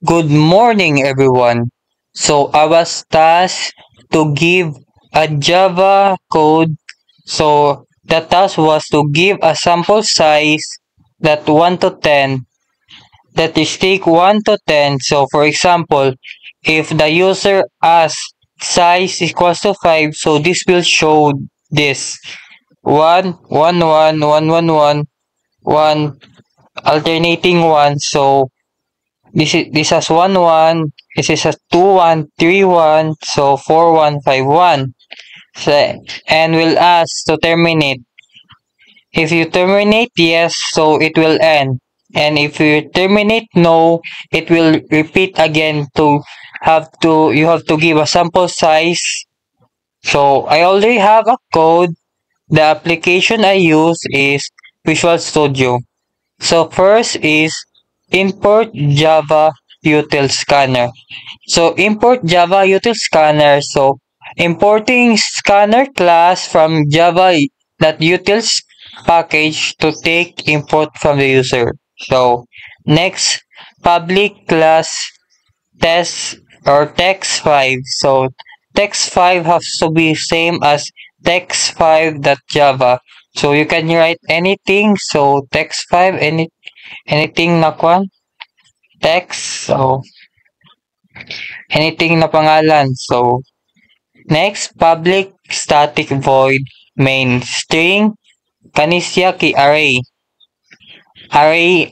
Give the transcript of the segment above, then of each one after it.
Good morning, everyone. So I was tasked to give a Java code. So the task was to give a sample size that 1 to 10. That is take 1 to 10. So for example, if the user asks size equals to 5, so this will show this 1, 1, 1, 1, 1, 1, 1, alternating 1. So this has 1 1, this is a 2 1 3 1, so 4 1 5 1. So, and we'll ask to terminate. If you terminate yes, so it will end. And if you terminate no, it will repeat again to you have to give a sample size. So I already have a code. The application I use is Visual Studio. So first is import Java util scanner. So import Java util scanner. So importing scanner class from Java.utils package to take import from the user. So next public class test or text5. So text5 has to be same as text5.java. So you can write anything. So text5 anything na kwan text. So anything na pangalan. So next public static void main string kanisya ki array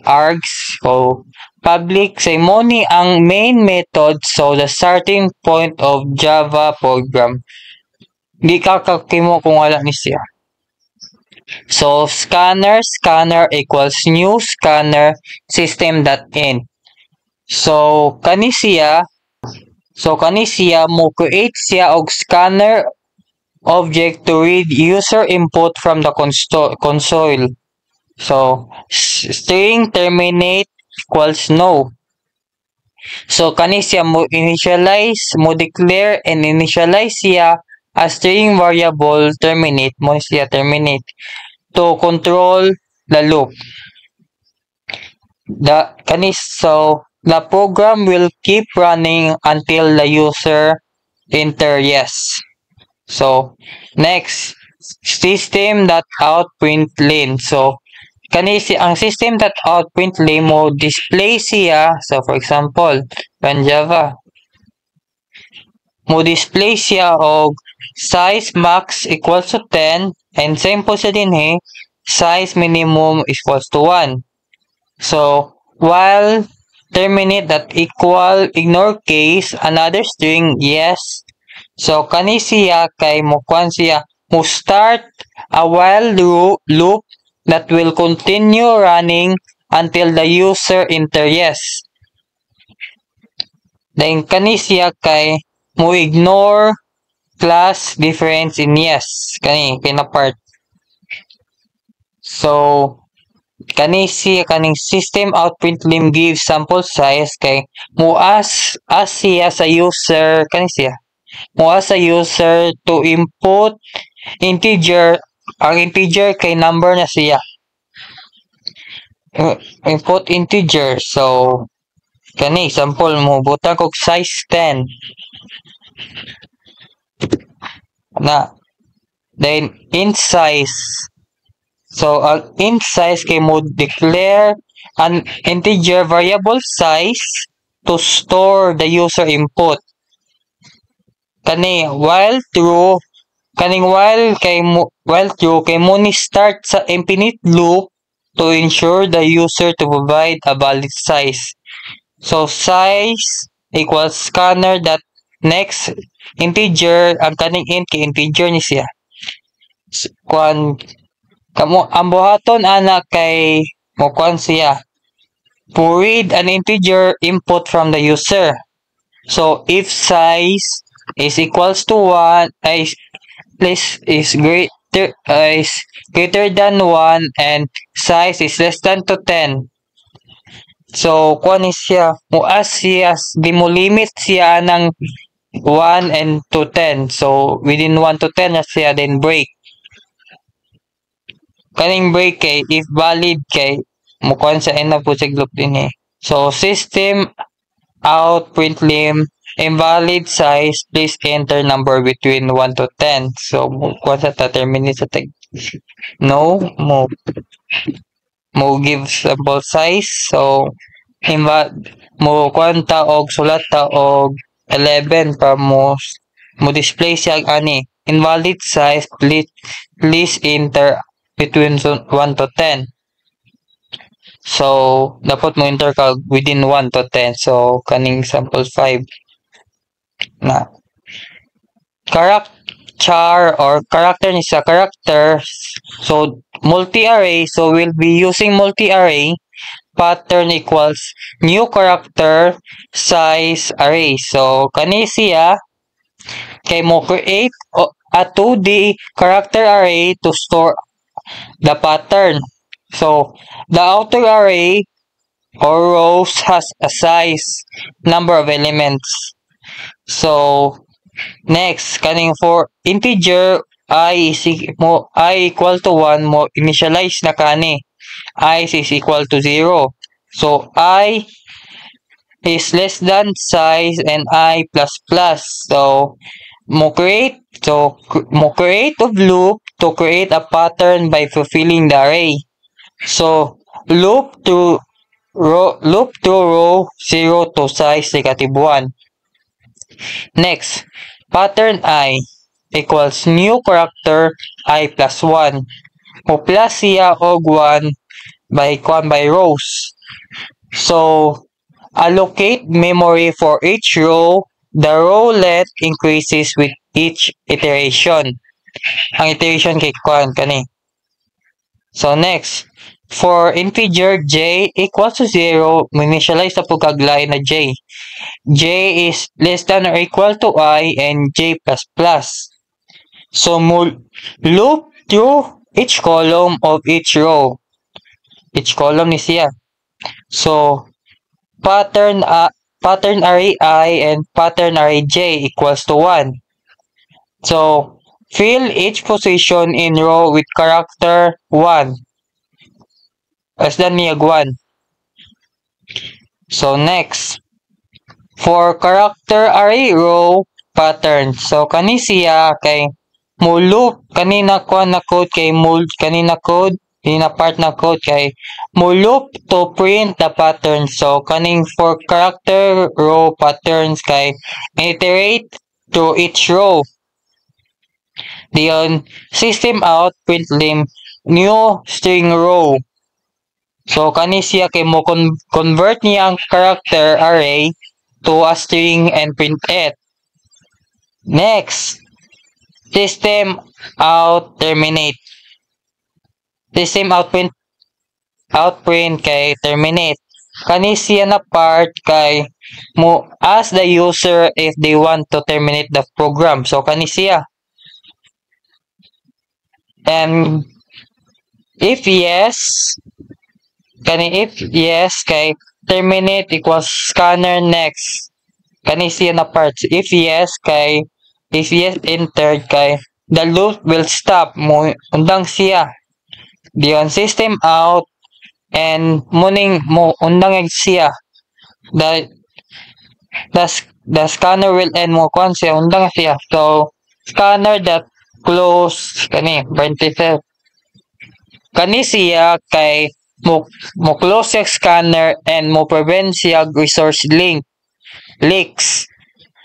args. So public ceremony ang main method, so the starting point of Java program. Di ka kakimo kung wala ni siya. So scanner equals new scanner system.in. So kani siya mo create siya og scanner object to read user input from the console. So string terminate equals no. So kani siya mo declare and initialize siya a string variable terminate to control the loop. The program will keep running until the user enter yes. So next system.out.println. So ang system.out.println mo display siya. So for example, run Java. Mo display siya og size max equals to 10 and same po siya din size minimum equals to 1. So while terminate that equal ignore case another string yes. So kani siya kay mo start a while loop that will continue running until the user enter yes. Then kani siya kay mo ignore class difference in yes. Kani na part. So kaning system out.println gives sample size kay mo ask siya sa user sa user to input integer. Ang integer kay number na siya. Input integer. So kani sample mo butang og size 10 na. Then int size. So int size kay mo declare an integer variable size to store the user input. While true kay mo ni start sa infinite loop to ensure the user to provide a valid size. So size equals scanner that next integer ang kaning int kay integer ni siya. Ang buhaton ana kay mo siya to read an integer input from the user. So if size is equals to 1 is greater than 1 and size is less than to 10. So siya mo di mo limit siya ng 1 and to 10. So within 1 to 10 na siya then break. Kaning break kay if valid kay mukuan sa end na po sa loop din So system out print lim invalid size, please enter number between 1 to 10. So kung sa terminate sa tag no mo give sample size. So mo kwanta og sulat ta og 11 para mo display siya ani invalid size, please enter between 1 to 10. So dapat mo enter ka within 1 to 10. So kaning sample 5 na char or character ni sa character. So multi-array, so we'll be using multi-array. Pattern equals new character size array. So kani siya kay mo create a 2D character array to store the pattern. So the outer array or rows has a size number of elements. So next, kaning for integer I equal to 1 mo initialize na kani. I is equal to 0. So I is less than size and I plus plus. So mo create of loop to create a pattern by fulfilling the array. So loop to row 0 to size -1. Next, pattern I equals new character I plus 1. Mo plus siya og 1 by rows. So allocate memory for each row. The row length increases with each iteration. Ang iteration kay kani. So next, for integer j equals to 0, initialize na po kaglain na j. J is less than or equal to I and j plus plus. So loop through each column of each row. Each column ni siya. So pattern array I and pattern array j equals to 1. So fill each position in row with character 1. Less than niyag 1. So next, for character array row pattern. So kani siya kay mo loop kanina ko na code kay kanina part na code kay mo loop to print the pattern. So kaning for character row patterns kay iterate to each row. Diyon system out print lim new string row. So kani siya kay mo convert niya ang character array to a string and print it. Next, system out terminate. System out print kay terminate. Kani siya na part kay mo ask the user if they want to terminate the program. So kani siya. And if yes kay terminate equals scanner next. Kani siya na parts. If yes entered kay the loop will stop mo undang siya. Diyon system out and mo undang siya. The scanner will end mo kon siya undang siya. So scanner that close parenthesis. Kani siya kay mo close yung scanner and mo prevent siya resource leaks.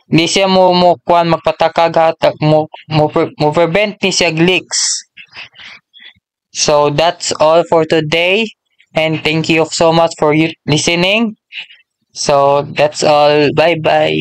Di siya mo magpatakag hatag mo prevent ni siya leaks. So that's all for today and thank you so much for you listening. So that's all. Bye bye.